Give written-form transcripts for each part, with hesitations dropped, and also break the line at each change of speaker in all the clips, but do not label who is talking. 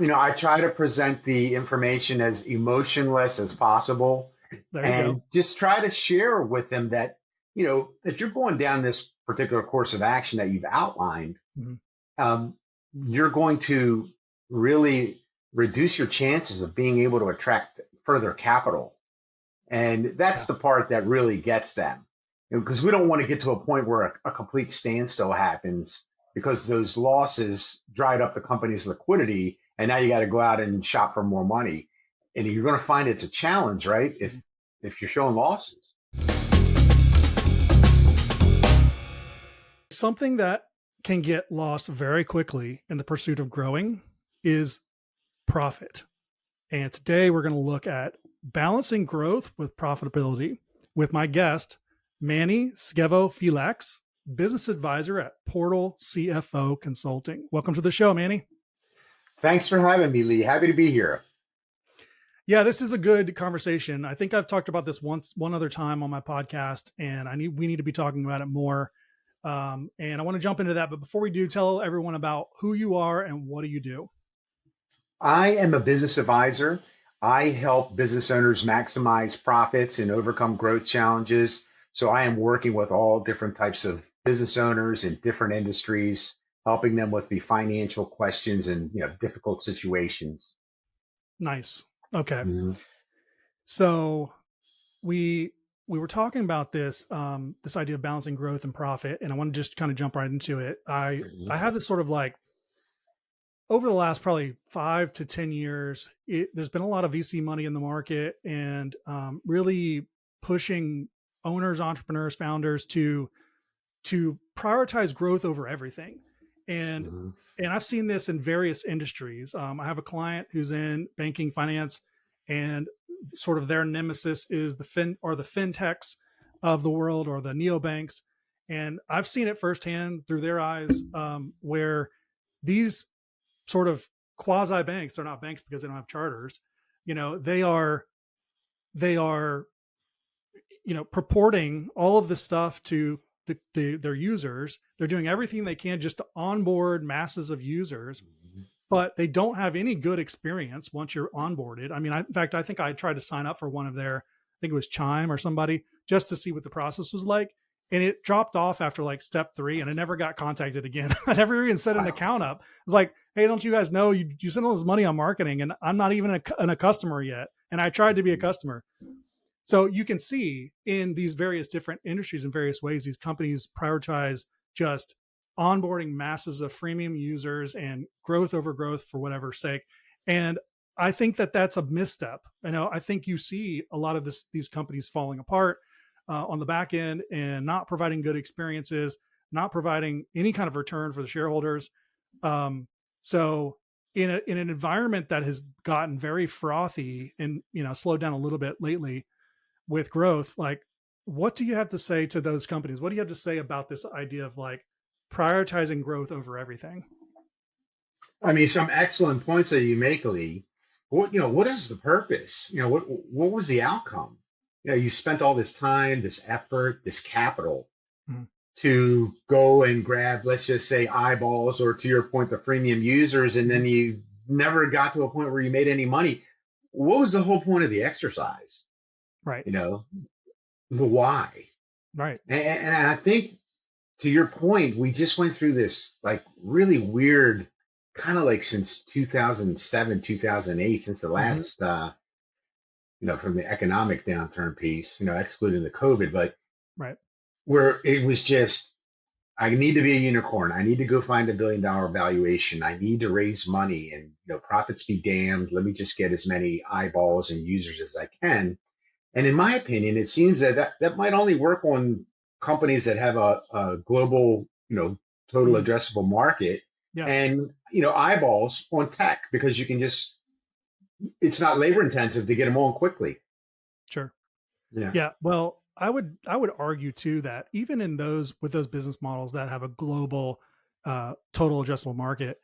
I try to present the information as emotionless as possible
There you
and
go.
just try to share with them that, if you're going down this particular course of action that you've outlined,
Mhm.
um, you're going to really reduce your chances of being able to attract further capital. And that's
Yeah.
the part that really gets them. Because we don't want to get to a point where a complete standstill happens because those losses dried up the company's liquidity. And now you got to go out and shop for more money. And you're going to find it's a challenge, right?
Mhm.
If you're showing losses.
Something that can get lost very quickly in the pursuit of growing is profit. And today we're going to look at balancing growth with profitability with my guest, Manny Skevofilax, business advisor at Portal CFO Consulting. Welcome to the show, Manny.
Thanks for having me, Lee. Happy to be here.
Yeah, this is a good conversation. I think I've talked about this one other time on my podcast, and we need to be talking about it more. And I want to jump into that, but before we do, tell everyone about who you are and what do you do.
I am a business advisor. I help business owners maximize profits and overcome growth challenges. So I am working with all different types of business owners in different industries, helping them with the financial questions and difficult situations.
Nice. Okay.
Mhm.
So we we were talking about this idea of balancing growth and profit, and I want to just kind of jump right into it. I have this sort of like over the last probably 5 to 10 years, there's been a lot of VC money in the market and really pushing owners, entrepreneurs, founders to prioritize growth over everything. And
Mhm.
and I've seen this in various industries. I have a client who's in banking, finance, and sort of their nemesis is the fintechs of the world or the neobanks. And I've seen it firsthand through their eyes, where these sort of quasi banks, they're not banks because they don't have charters. They are purporting all of the stuff to their users. They're doing everything they can just to onboard masses of users, but they don't have any good experience once you're onboarded. I mean, in fact, I think I tried to sign up for one of their, I think it was Chime or somebody, just to see what the process was like. And it dropped off after like step 3 and I never got contacted again. I never even set an
Wow.
account up. It's like, hey, don't you guys know you spend all this money on marketing and I'm not even a customer yet. And I tried to be a customer. So you can see in these various different industries in various ways, these companies prioritize just onboarding masses of freemium users and growth over growth for whatever sake. And I think that that's a misstep. I think you see a lot of these companies falling apart on the back end and not providing good experiences, not providing any kind of return for the shareholders. So in an environment that has gotten very frothy and slowed down a little bit lately, with growth, like what do you have to say to those companies? What do you have to say about this idea of like prioritizing growth over everything?
I mean, some excellent points that you make, Lee. What is the purpose? What was the outcome? You spent all this time, this effort, this capital
Mhm.
to go and grab, let's just say, eyeballs, or to your point, the freemium users, and then
Mhm.
you never got to a point where you made any money. What was the whole point of the exercise?
Right.
You know, the why.
Right.
And I think to your point, we just went through this like really weird, kind of like since 2007, 2008, since the
Hmm.
last, from the economic downturn piece, excluding the COVID, but
Right.
where it was just, I need to be a unicorn. I need to go find $1 billion valuation. I need to raise money and, profits be damned. Let me just get as many eyeballs and users as I can. And in my opinion, it seems that might only work on companies that have a global, total
Mm.
addressable market
Yeah.
and, eyeballs on tech because you can just, it's not labor intensive to get them on quickly.
Sure.
Yeah.
Yeah. Well, I would argue too that even in those with those business models that have a global total addressable market,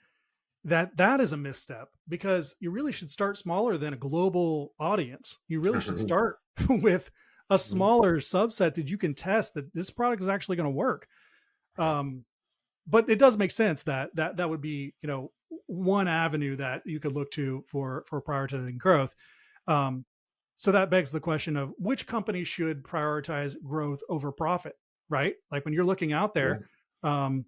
that is a misstep because you really should start smaller than a global audience. You really should start with a smaller subset that you can test that this product is actually going to work. Um, but it does make sense that would be one avenue that you could look to for prioritizing growth. Um, so that begs the question of which company should prioritize growth over profit, right? Like when you're looking out
Yeah.
there, um,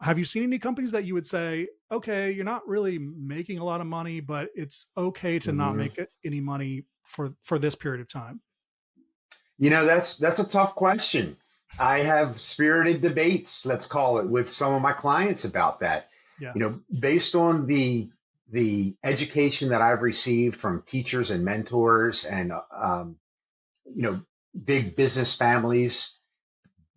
have you seen any companies that you would say, okay, you're not really making a lot of money, but it's okay to not
hmm
make any money for this period of time?
That's a tough question. I have spirited debates, let's call it, with some of my clients about that.
Yeah.
Based on the education that I've received from teachers and mentors and you know big business families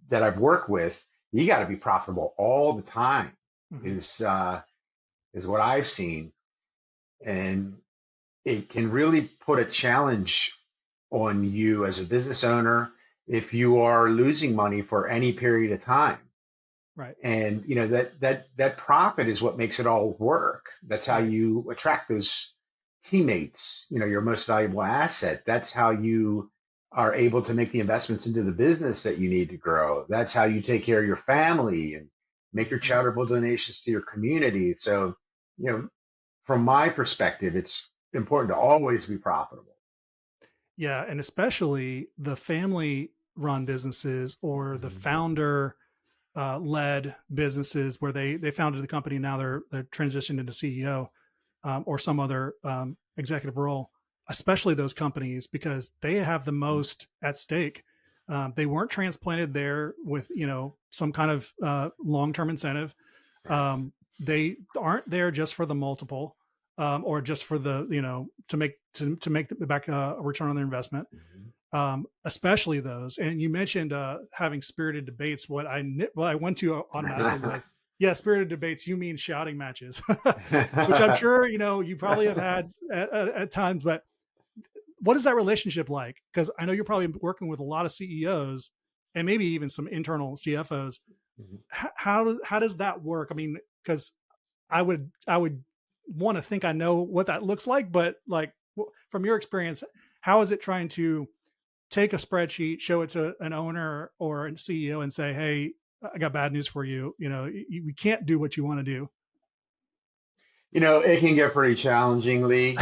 that I've worked with, you got to be profitable all the time.
Hmm.
Is is what I've seen, and it can really put a challenge on you as a business owner if you are losing money for any period of time.
Right.
And that profit is what makes it all work. That's how
Right.
you attract those teammates, your most valuable asset. That's how you are able to make the investments into the business that you need to grow. That's how you take care of your family and make your
Mhm.
charitable donations to your community. So, you know, from my perspective, it's important to always be profitable.
Yeah, and especially the family run businesses or the
Mhm.
founder led businesses where they founded the company, now they're transitioned into CEO, or some other executive role, especially those companies because they have the most at stake. They weren't transplanted there with some kind of long term incentive.
Right.
They aren't there just for the multiple, or just for the to make the back a return on their investment.
Mhm.
Especially those. And you mentioned having spirited debates. What I went to on that was, yeah, spirited debates. You mean shouting matches, which I'm sure you probably have had at times. But what is that relationship like? Because I know you're probably working with a lot of CEOs and maybe even some internal CFOs. How does that work? I mean, because I would want to think I know what that looks like, but like from your experience, how is it trying to take a spreadsheet, show it to an owner or a CEO, and say, "Hey, I got bad news for you. We can't do what you want to do."
It can get pretty challenging, Lee.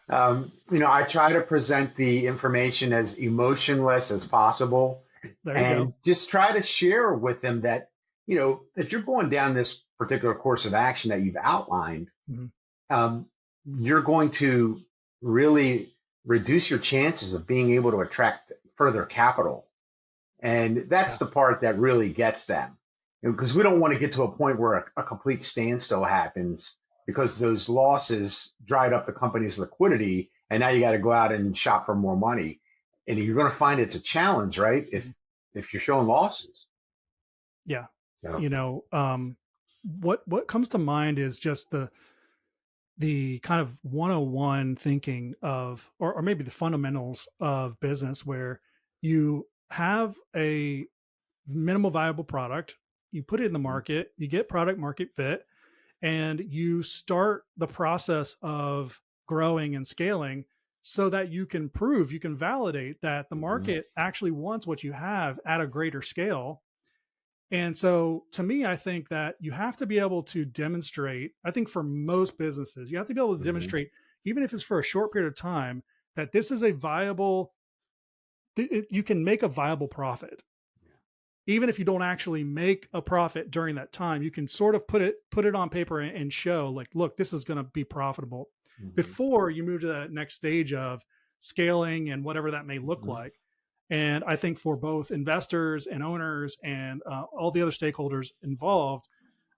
I try to present the information as emotionless as possible
There you go.
and just try to share with them that, if you're going down this particular course of action that you've outlined,
Mhm.
um, you're going to really reduce your chances of being able to attract further capital. And that's
Yeah.
the part that really gets them. Because we don't want to get to a point where a complete standstill happens because those losses dried up the company's liquidity. And now you got to go out and shop for more money. And you're going to find it's a challenge, right?
Mhm.
If you're showing losses.
Yeah.
So,
You know, what comes to mind is just the kind of 101 thinking of, or maybe the fundamentals of business, where you have a minimal viable product, you put it in the market, you get product market fit, and you start the process of growing and scaling so that you can validate that the
mhm,
market actually wants what you have at a greater scale. And so to me, I think that you have to be able to demonstrate, I think for most businesses, you have to be able to
mhm,
demonstrate, even if it's for a short period of time, that this is a viable, you can make a viable profit. Even if you don't actually make a profit during that time, you can sort of put it on paper and show like, look, this is going to be profitable
mhm,
before you move to that next stage of scaling and whatever that may look
mhm,
like. And I think for both investors and owners and all the other stakeholders involved,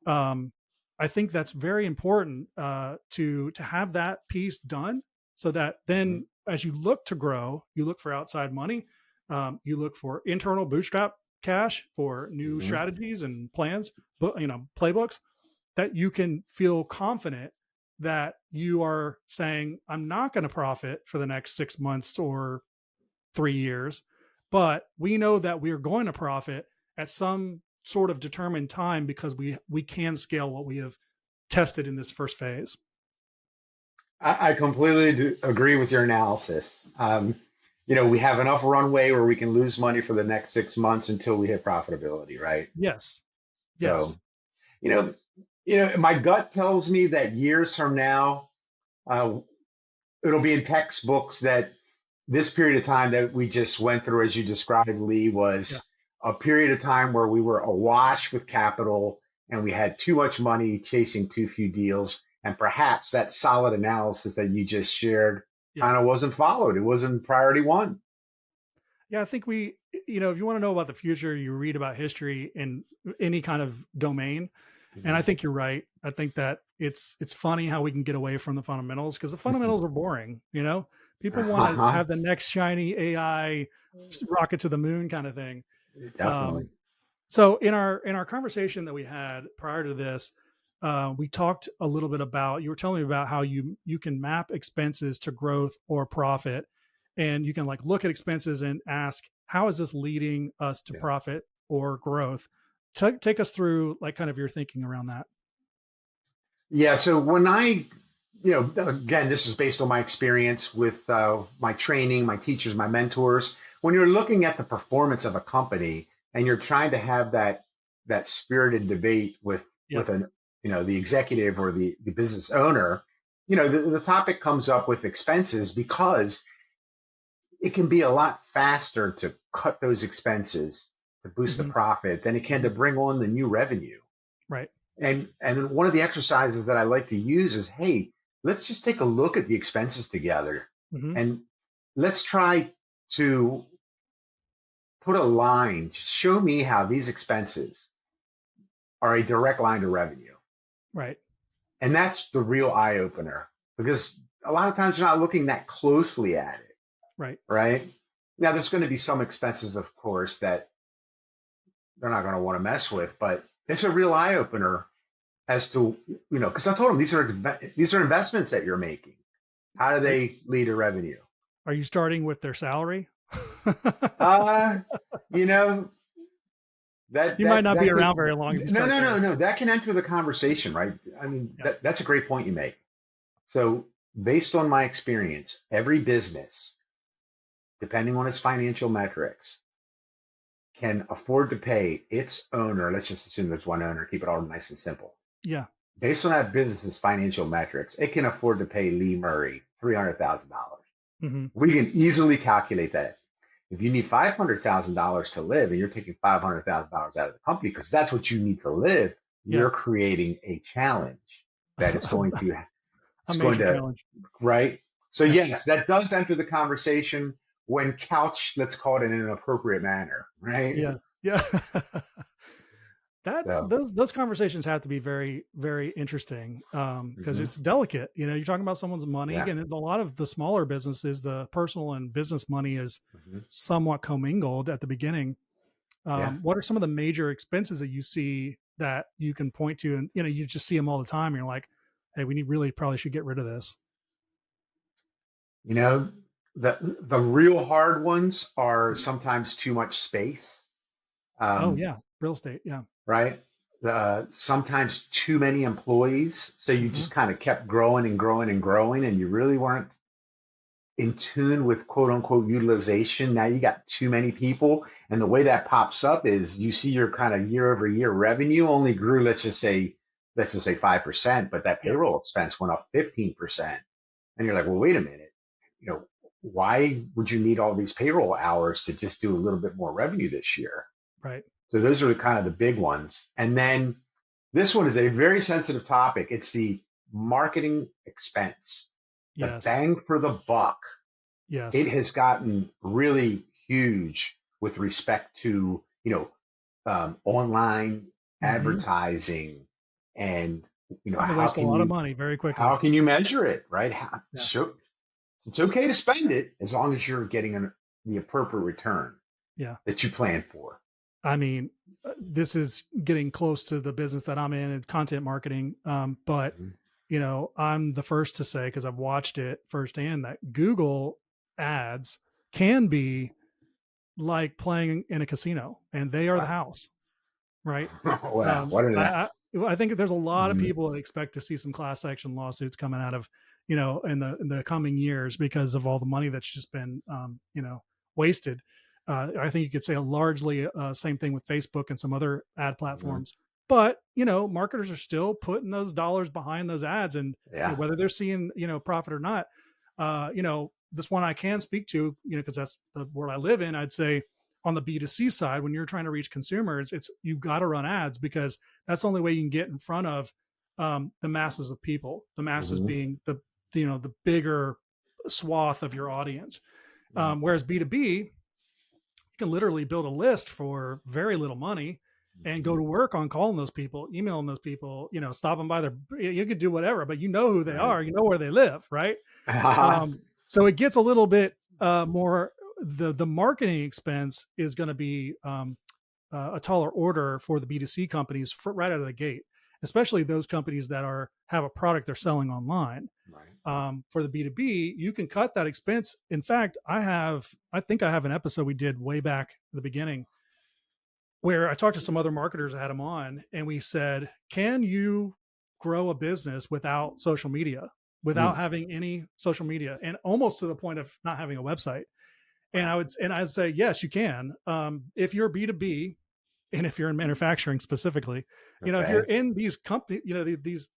um, I think that's very important to have that piece done, so that
mhm,
then as you look to grow, you look for outside money, you look for internal bootstrap cash for new
mhm.
strategies and plans, but playbooks that you can feel confident that you are saying, I'm not going to profit for the next 6 months or 3 years, but we know that we are going to profit at some sort of determined time because we can scale what we have tested in this first phase.
I completely agree with your analysis. We have enough runway where we can lose money for the next 6 months until we hit profitability, right?
Yes.
So,
Yes.
you know, My gut tells me that years from now, uh, it'll be in textbooks that this period of time that we just went through, as you described, Lee,
Yeah.
was a period of time where we were awash with capital and we had too much money chasing too few deals. And perhaps that solid analysis that you just shared
Yeah.
kind of wasn't followed. It wasn't priority one.
Yeah. I think if you want to know about the future, you read about history in any kind of domain. And I
Mhm.
think you're right. I think that it's funny how we can get away from the fundamentals because the fundamentals are boring. People want to
Uh-huh.
have the next shiny AI rocket to the moon kind of thing.
Definitely.
Um, so in our conversation that we had prior to this, we talked a little bit about, you were telling me about how you can map expenses to growth or profit, and you can like look at expenses and ask, how is this leading us to
Yeah.
profit or growth? Take us through like kind of your thinking around that.
Yeah. So when again, this is based on my experience with my training, my teachers, my mentors. When you're looking at the performance of a company and you're trying to have that spirited debate
Yeah.
the executive or the business owner, the topic comes up with expenses because it can be a lot faster to cut those expenses to boost the
Hmm.
profit than it can to bring on the new revenue.
Right.
And one of the exercises that I like to use is, hey, let's just take a look at the expenses together
Hmm.
and let's try to put a line, show me how these expenses are a direct line to revenue.
Right.
And that's the real eye opener because a lot of times you're not looking that closely at it,
Right.
right? Now, there's going to be some expenses, of course, that they're not going to want to mess with, but it's a real eye opener as to, because I told them these are investments that you're making. How do
Are,
they lead to revenue?
are you starting with their salary?
Uh, you know, that
You might
that
not be
that
around
could
very long if you
no
start
no no
there.
no that can enter the conversation, right? I mean,
Yeah.
that's a great point you make. So, based on my experience, every business, depending on its financial metrics, can afford to pay its owner. Let's just assume there's one owner, keep it all nice and simple.
Yeah.
Based on that business's financial metrics, it can afford to pay Lee Murray $300,000.
Hmm.
We can easily calculate that. If you need $500,000 to live and you're taking $500,000 out of the company because that's what you need to live,
Yeah.
you're creating a challenge that is going to,
A
it's going
major
to,
challenge.
right? So
Yeah.
yes, that does enter the conversation when couched, let's call it in an appropriate manner, right?
Yes. Yeah. that
So,
those conversations have to be very very interesting because
mhm,
it's delicate. You're talking about someone's money,
yeah,
and a lot of the smaller businesses, the personal and business money is
mhm,
somewhat commingled at the beginning.
yeah.
What are some of the major expenses that you see that you can point to, and you just see them all the time, and you're like, hey, we need really probably should get rid of this.
You know, the real hard ones are sometimes too much space.
Oh
Um,
yeah, real estate. Yeah.
right? Sometimes too many employees. So you
Hmm.
just kind of kept growing and growing and growing, and you really weren't in tune with quote unquote utilization. Now you got too many people. And the way that pops up is you see your kind of year over year revenue only grew, let's just say 5%, but that
Yeah.
payroll expense went up 15%. And you're like, well, wait a minute. You know, why would you need all these payroll hours to just do a little bit more revenue this year?
Right.
So those are kind of the big ones. And then this one is a very sensitive topic. It's the marketing expense, the
Yes.
bang for the buck. It
Yes.
has gotten really huge with respect to, online
Hmm.
advertising and,
You can
how
waste a
can
lot of
you,
money very
how
quickly.
can you measure it, right?
Yeah.
So it's okay to spend it as long as you're getting the appropriate return
Yeah.
that you plan for.
I mean, this is getting close to the business that I'm in content marketing. But
Mhm.
I'm the first to say, because I've watched it firsthand, that Google ads can be like playing in a casino, and they are the
Wow.
house, right?
Wow.
Um,
What an
I, I I think there's a lot of
Mhm.
people that expect to see some class action lawsuits coming out of, in the coming years because of all the money that's just been, wasted. I think you could say largely same thing with Facebook and some other ad
Mhm.
platforms. But, marketers are still putting those dollars behind those ads, and
Yeah.
whether they're seeing, profit or not, this one I can speak to, because that's the world I live in. I'd say on the B2C side, when you're trying to reach consumers, you've got to run ads, because that's the only way you can get in front of the masses of people, the masses
Hmm.
being the bigger swath of your audience. Whereas B2B, you can literally build a list for very little money and go
Hmm.
to work on calling those people, emailing those people, stop them by their, you could do whatever, but you know who they
Right.
are, you know where they live, right? So it gets a little bit more, the marketing expense is going to be a taller order for the B2C companies right out of the gate, especially those companies that have a product they're selling online.
Right.
For the B2B, you can cut that expense. In fact, I think I have an episode we did way back at the beginning where I talked to some other marketers, I had them on, and we said, can you grow a business without social media, without
Mm.
having any social media, and almost to the point of not having a website? And
Wow.
I'd say, yes, you can. If you're B2B, and if you're in manufacturing specifically, if you're
Okay.
in these company, these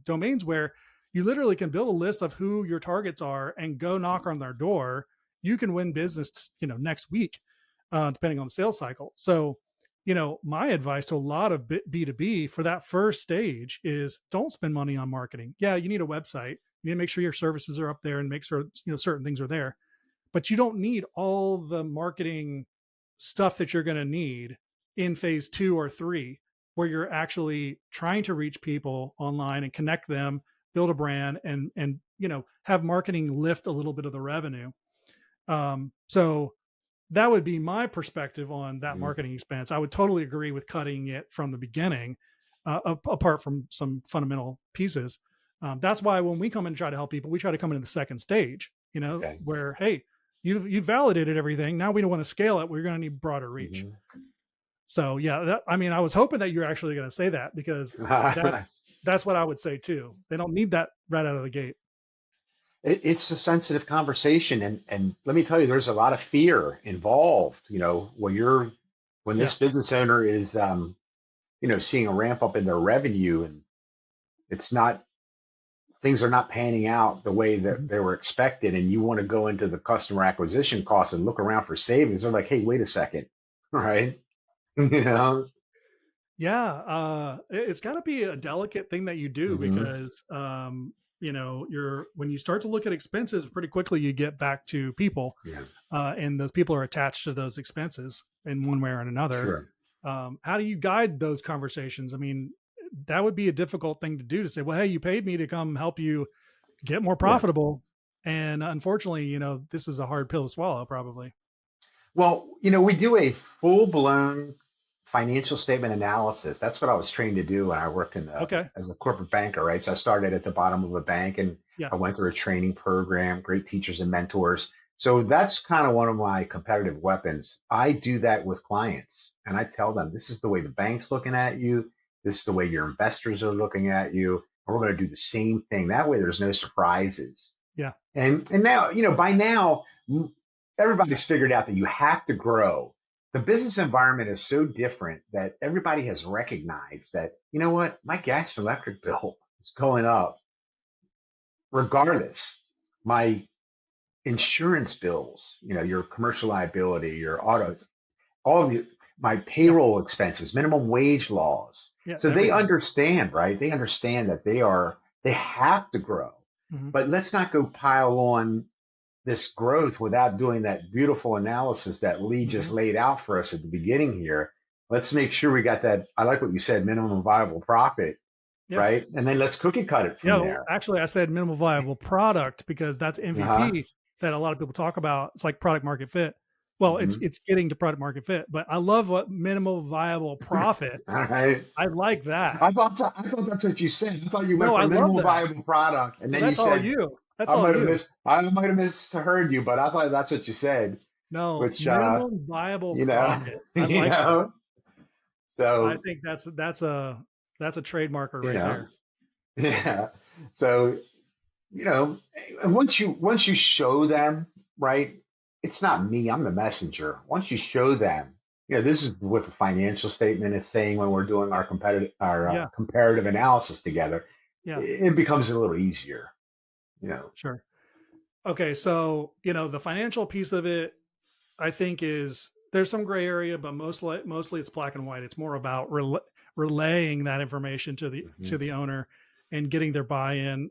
domains where you literally can build a list of who your targets are and go knock on their door, you can win business, next week, depending on the sales cycle. So, my advice to a lot of B2B for that first stage is don't spend money on marketing. Yeah, you need a website. You need to make sure your services are up there and make sure, certain things are there, but you don't need all the marketing stuff that you're going to need in phase 2 or 3, where you're actually trying to reach people online and connect them, build a brand, and have marketing lift a little bit of the revenue. So that would be my perspective on that
Mhm.
marketing expense. I would totally agree with cutting it from the beginning, apart from some fundamental pieces. That's why when we come in and try to help people, we try to come in the second stage,
Okay.
where, hey, you've validated everything. Now we don't want to scale it. We're going to need broader reach.
Mhm.
So yeah, I was hoping that you're actually going to say that, because that's what I would say too. They don't need that right out of the gate.
It's a sensitive conversation, and let me tell you, there's a lot of fear involved. When this
Yeah.
business owner is seeing a ramp up in their revenue, and it's not things are not panning out the way that
Mhm.
they were expected, and you want to go into the customer acquisition costs and look around for savings. They're like, hey, wait a second, right? you know.
Yeah, it's got to be a delicate thing that you do,
Hmm.
because you're when you start to look at expenses, pretty quickly you get back to people,
Yeah.
and those people are attached to those expenses in one way or another.
Sure.
How do you guide those conversations? I mean, that would be a difficult thing to do, to say, well, hey, you paid me to come help you get more
Yeah.
profitable, and unfortunately, this is a hard pill to swallow, probably.
Well, we do a full blown financial statement analysis. That's what I was trained to do when I worked
Okay.
as a corporate banker, right? So I started at the bottom of a bank, and
Yeah.
I went through a training program, great teachers and mentors. So that's kind of one of my competitive weapons. I do that with clients, and I tell them, this is the way the bank's looking at you. This is the way your investors are looking at you. And we're going to do the same thing. That way there's no surprises.
Yeah.
And now, by now, everybody's figured out that you have to grow. The business environment is so different that everybody has recognized that, you know what, my gas and electric bill is going up regardless. My insurance bills, your commercial liability, your autos, all of the, my
Yeah.
payroll expenses, minimum wage laws.
Yeah.
So they
Everything.
understand, right? They understand that they have to grow.
Hmm.
But let's not go pile on this growth without doing that beautiful analysis that Lee just
Hmm.
laid out for us at the beginning here. Let's make sure we got that. I like what you said, minimum viable profit,
Yeah.
right? And then let's cookie cut it
Yeah,
from
well,
there.
actually, I said minimal viable product, because that's
Uh-huh.
MVP that a lot of people talk about. It's like product market fit. Well, it's
Mm-hmm.
it's getting to product market fit, but I love what minimal viable profit.
All right.
I like that.
I thought that's what you said. I thought you
No,
went
I
from
love
minimal
that.
viable product, and
Well,
then you
that's all
said
you. That's all you.
I might have misheard you, but I thought that's what you said.
No,
Which
minimum viable
you know,
profit. I
you
like that.
know.
I
So
think that's a trademarker
you
right
know,
there.
yeah. So and once you show them, right, it's not me, I'm the messenger. Once you show them this is what the financial statement is saying when we're doing our
Yeah,
comparative analysis together.
yeah,
It becomes a little easier, you know.
sure. Okay, so the financial piece of it, I think is there's some gray area, but mostly it's black and white. It's more about relaying that information to the
Hmm.
to the owner and getting their buy-in.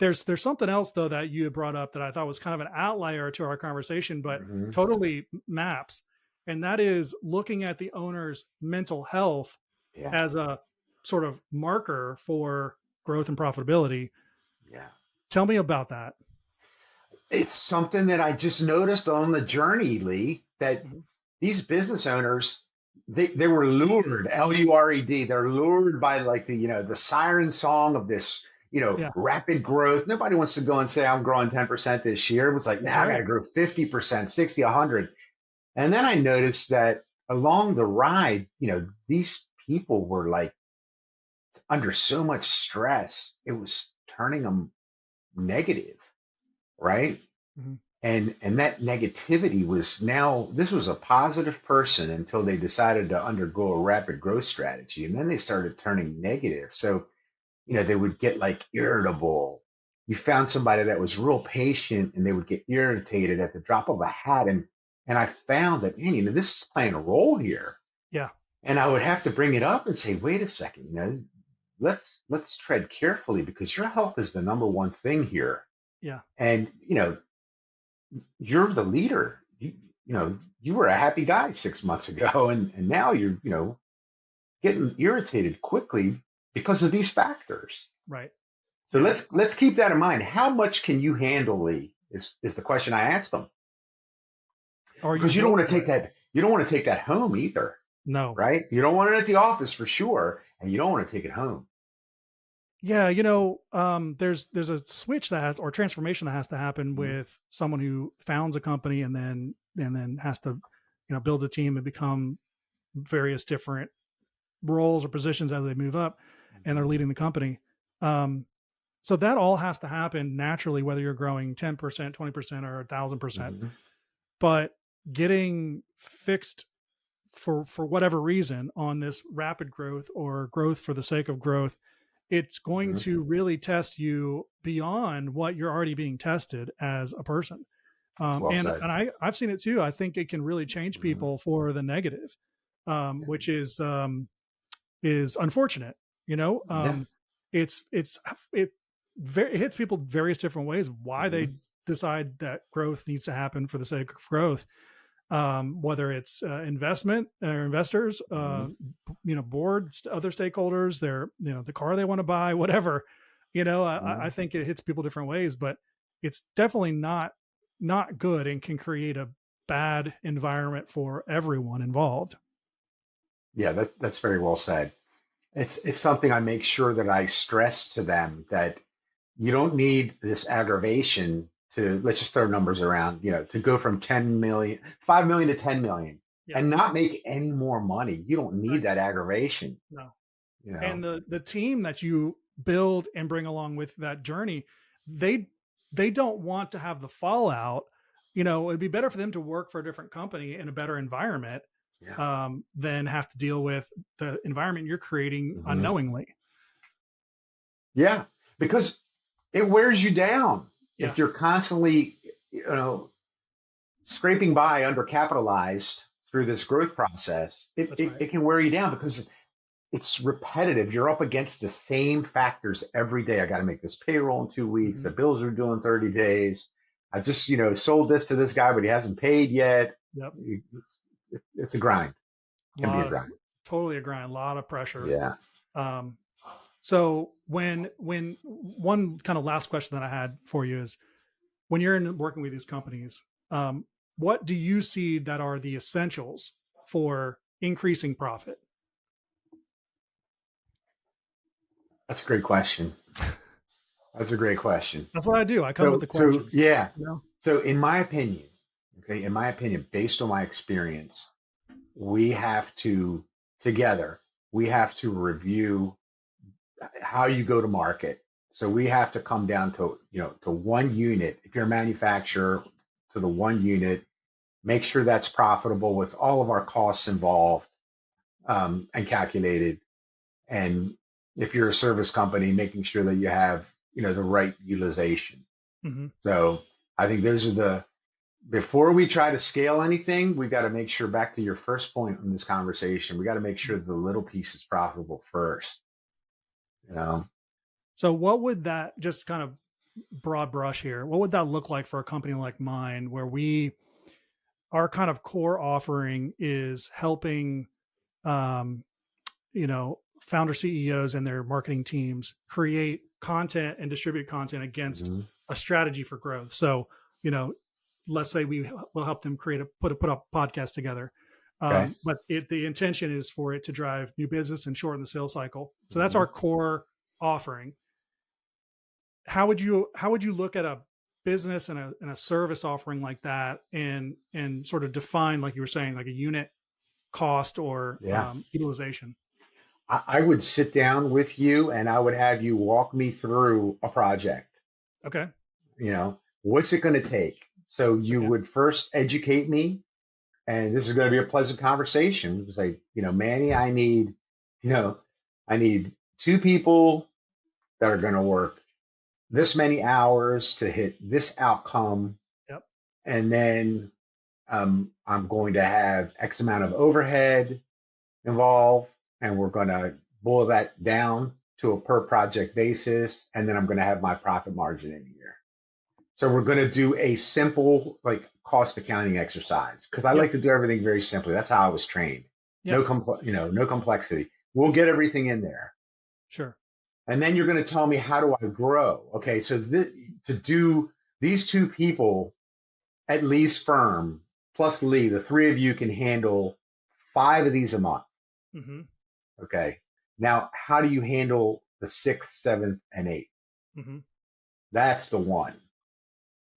There's something else though that you had brought up that I thought was kind of an outlier to our conversation, but
Hmm.
totally maps, and that is looking at the owner's mental health
Yeah,
as a sort of marker for growth and profitability.
yeah.
Tell me about that.
It's something that I just noticed on the journey, Lee, that
Mhm.
these business owners, they were lured, Lured. They're lured by like the siren song of this,
Yeah,
rapid growth. Nobody wants to go and say I'm growing 10% this year. It was like,
that's
now I got
right.
to grow 50%, 60, 100. And then I noticed that along the ride, these people were like under so much stress, it was turning them negative, right?
Mhm.
And that negativity was, now this was a positive person until they decided to undergo a rapid growth strategy, and then they started turning negative. So they would get like irritable. You found somebody that was real patient and they would get irritated at the drop of a hat. And I found that, man, this is playing a role here.
Yeah,
And I would have to bring it up and say, wait a second, let's tread carefully, because your health is the number one thing here.
yeah,
And you're the leader. You were a happy guy 6 months ago, and now you're getting irritated quickly because of these factors.
right.
So
Yeah.
let's keep that in mind. How much can you handle, Lee? Is the question I ask them,
Are you
because you don't
built
want to
for
take
it?
that home either,
No.
right? You don't want it at the office for sure, and you don't want to take it home.
Yeah, there's a switch that has or transformation that has to happen
Mhm.
with someone who founds a company and then has to, build a team and become various different roles or positions as they move up and they're
Mhm.
leading the company. Um, so that all has to happen naturally, whether you're growing 10%, 20%, or 1,000%.
Mhm.
But getting fixed for whatever reason on this rapid growth or growth for the sake of growth, it's going
Mhm.
to really test you beyond what you're already being tested as a person.
It's well
And
said.
I've seen it too. I think it can really change
Mhm.
people for the negative, which is unfortunate. You know,
Yeah.
it it hits people various different ways why they
Mhm.
decide that growth needs to happen for the sake of growth, whether it's investment or investors,
Mhm.
boards, other stakeholders, their, the car they want to buy, whatever. I
Mhm.
think it hits people different ways, but it's definitely not good and can create a bad environment for everyone involved.
Yeah, that's very well said. It's something I make sure that I stress to them, that you don't need this aggravation to, let's just throw numbers around, to go from 10 million, 5 million to 10 million
Yeah,
and not make any more money. You don't
right.
need that aggravation,
No.
you know?
And the team that you build and bring along with that journey, they they don't want to have the fallout. It'd be better for them to work for a different company in a better environment,
Yeah.
than have to deal with the environment you're creating
Hmm.
unknowingly.
Yeah. Because it wears you down
Yeah,
if you're constantly, you know, scraping by undercapitalized through this growth process. It,
that's
it,
right.
it can wear you down because it's repetitive. You're up against the same factors every day. I got to make this payroll in 2 weeks.
Hmm.
The bills are due in 30 days. I just, sold this to this guy, but he hasn't paid yet.
Yep.
It's a grind.
A
It can be
lot
a
of
grind.
totally a grind, a lot of pressure.
Yeah.
Um, so when one kind of last question that I had for you is, when you're working with these companies, what do you see that are the essentials for increasing profit?
That's a great question. That's a great question.
That's what I do. I come with
So,
the
so
questions.
yeah.
You know?
So in my opinion, okay, based on my experience, we have to together, we have to review how you go to market. So we have to come down to, to one unit. If you're a manufacturer, to the one unit, make sure that's profitable with all of our costs involved, and calculated. And if you're a service company, making sure that you have, the right utilization.
Mm-hmm.
So I think those are before we try to scale anything, we got to make sure, back to your first point in this conversation, we got to make sure the little piece is profitable first.
So what would that, just kind of broad brush here, what would that look like for a company like mine, where our kind of core offering is helping, founder CEOs and their marketing teams create content and distribute content against
Mm-hmm.
a strategy for growth. So, let's say we will help them put a podcast together.
Okay.
But the intention is for it to drive new business and shorten the sales cycle. So that's
Mm-hmm.
our core offering. How would you look at a business and a service offering like that, and sort of define, like you were saying, like a unit cost or
Yeah.
utilization?
I would sit down with you and I would have you walk me through a project.
Okay.
What's it going to take? So you would first educate me, and this is going to be a pleasant conversation. It's like, Manny, I need 2 people that are going to work this many hours to hit this outcome.
Yep.
And then I'm going to have X amount of overhead involved, and we're going to boil that down to a per project basis. And then I'm going to have my profit margin in here. So we're going to do a simple, like, cost accounting exercise, because I like to do everything very simply. That's how I was trained.
Yep.
No complexity. We'll get everything in there.
Sure.
And then you're going to tell me, how do I grow? Okay, so to do these 2 people at Lee's firm plus Lee, the 3 of you can handle 5 of these a month.
Mm-hmm.
Okay. Now, how do you handle the 6th, 7th, and 8th?
Mm-hmm.
That's the one.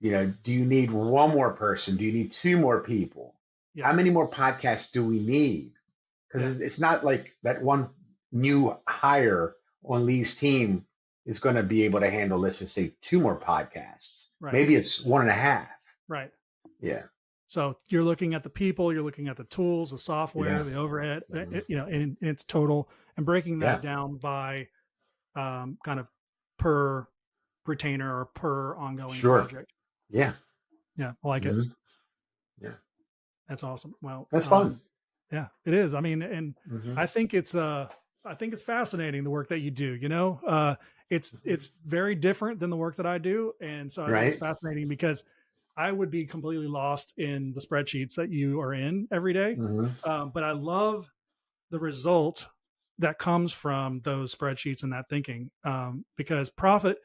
Do you need 1 more person? Do you need 2 more people?
Yeah.
How many more podcasts do we need? Because it's not like that one new hire on Lee's team is going to be able to handle, let's just say, 2 more podcasts. Right. Maybe it's 1.5.
Right.
Yeah.
So you're looking at the people, you're looking at the tools, the software, the overhead, in its total, and breaking that down by kind of per retainer or per ongoing project.
Yeah.
Yeah. I like it.
Yeah.
That's awesome. Well,
that's fun.
Yeah, it is. I mean, and I think it's fascinating, the work that you do. It's very different than the work that I do, and so I think it's fascinating, because I would be completely lost in the spreadsheets that you are in every day. But I love the result that comes from those spreadsheets and that thinking, because profit,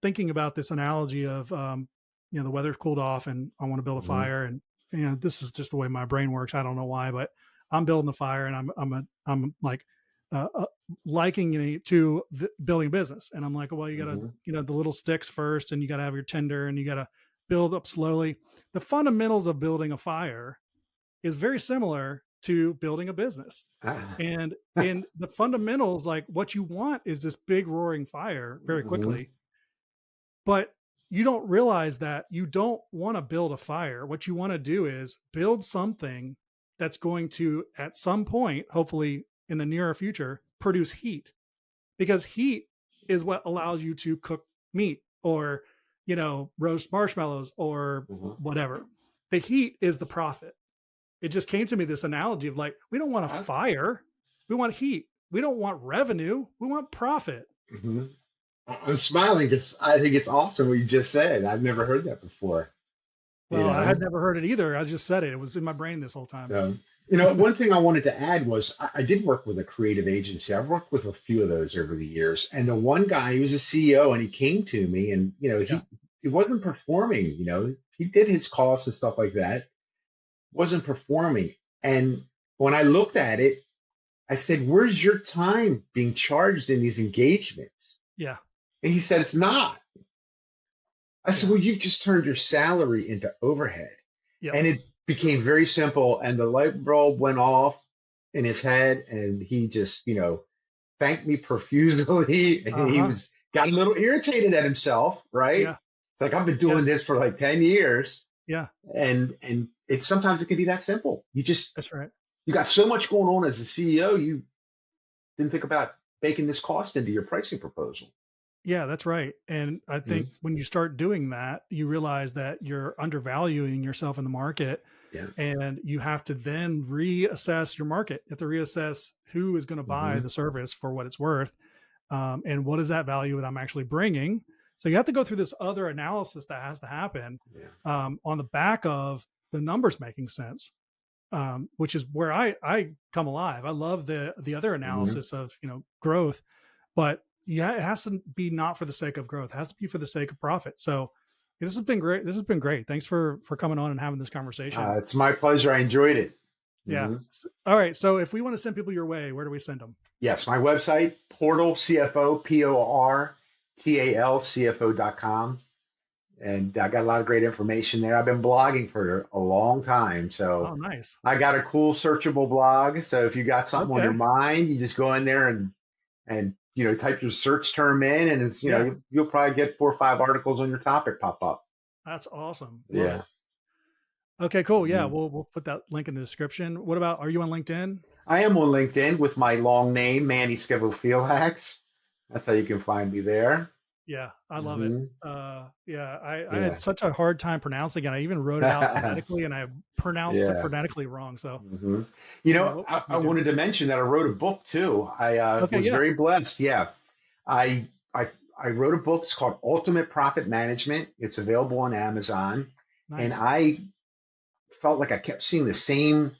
thinking about this analogy of, the weather's cooled off and I want to build a fire, and this is just the way my brain works. I don't know why, but I'm building the fire, and I'm like liking it to building business. And I'm like, well, you gotta, the little sticks first, and you gotta have your tinder, and you gotta build up slowly. The fundamentals of building a fire is very similar to building a business. And in the fundamentals, like, what you want is this big roaring fire very quickly, but you don't realize that you don't want to build a fire. What you want to do is build something that's going to, at some point, hopefully in the nearer future, produce heat, because heat is what allows you to cook meat or, roast marshmallows or whatever. The heat is the profit. It just came to me, this analogy of, like, we don't want a fire. We want heat. We don't want revenue. We want profit.
I'm smiling because I think it's awesome what you just said. I've never heard that before.
Well, I had never heard it either. I just said it. It was in my brain this whole time.
So, one thing I wanted to add was I did work with a creative agency. I've worked with a few of those over the years. And the one guy, he was a CEO, and he came to me, and, he wasn't performing. He did his costs and stuff like that. Wasn't performing. And when I looked at it, I said, where's your time being charged in these engagements?
Yeah.
And he said, it's not. I said, well, you've just turned your salary into overhead. Yep. And it became very simple. And the light bulb went off in his head, and he just, thanked me profusely. And he got a little irritated at himself, right? Yeah. It's like, I've been doing this for like 10 years.
Yeah,
And it's sometimes it can be that simple.
that's right.
You got so much going on as a CEO, you didn't think about baking this cost into your pricing proposal.
Yeah, that's right. And I think
Mhm.
when you start doing that, you realize that you're undervaluing yourself in the market,
Yeah.
and you have to then reassess your market. You have to reassess who is going to buy
Hmm.
the service for what it's worth, and what is that value that I'm actually bringing. So you have to go through this other analysis that has to happen,
Yeah.
on the back of the numbers making sense, which is where I come alive. I love the other
Hmm.
analysis of growth, but yeah, it has to be not for the sake of growth. It has to be for the sake of profit. So this has been great. This has been great. Thanks for coming on and having this conversation.
It's my pleasure. I enjoyed it.
Yeah.
Hmm.
All right. So if we want to send people your way, where do we send them?
Yes, my website, Portal CFO, PORTAL CFO.com. And I got a lot of great information there. I've been blogging for a long time. So
Oh, nice.
I got a cool searchable blog. So if you got something on
Okay.
your mind, you just go in there and type your search term in, and it's
Yeah.
you'll probably get 4 or 5 articles on your topic pop up.
That's awesome. Love
Yeah.
it. Okay, cool. Yeah,
Mhm.
we'll put that link in the description. What about, are you on LinkedIn?
I am on LinkedIn with my long name, Manny Skevofilax. That's how you can find me there.
Yeah, I love it.
Hmm.
Yeah, I
Yeah.
had such a hard time pronouncing it. I even wrote it out phonetically, and I pronounced it
Yeah.
phonetically wrong. So,
Hmm.
what can
I
you do?
wanted to mention that I wrote a book too. I
Okay,
was
yeah,
very blessed. Yeah. I, I, I wrote a book. It's called Ultimate Profit Management. It's available on Amazon. And
nice.
I felt like I kept seeing the same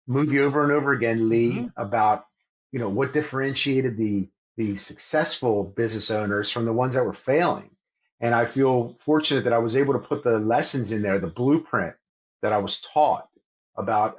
movie over and over again,
Hmm.
Lee, about what differentiated the successful business owners from the ones that were failing. And I feel fortunate that I was able to put the lessons in there, the blueprint that I was taught about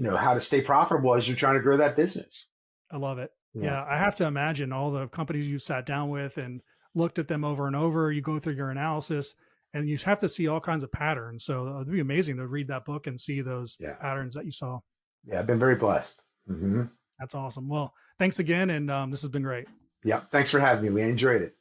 how to stay profitable as you're trying to grow that business.
I love it.
Yeah.
Yeah, I have to imagine all the companies you sat down with and looked at them over and over. You go through your analysis, and you have to see all kinds of patterns. So it'd be amazing to read that book and see those
Yeah.
patterns that you saw.
Yeah. I've been very blessed. Hmm.
That's awesome. Well, thanks again, and this has been great.
Yeah. Thanks for having me, Lee. I enjoyed it.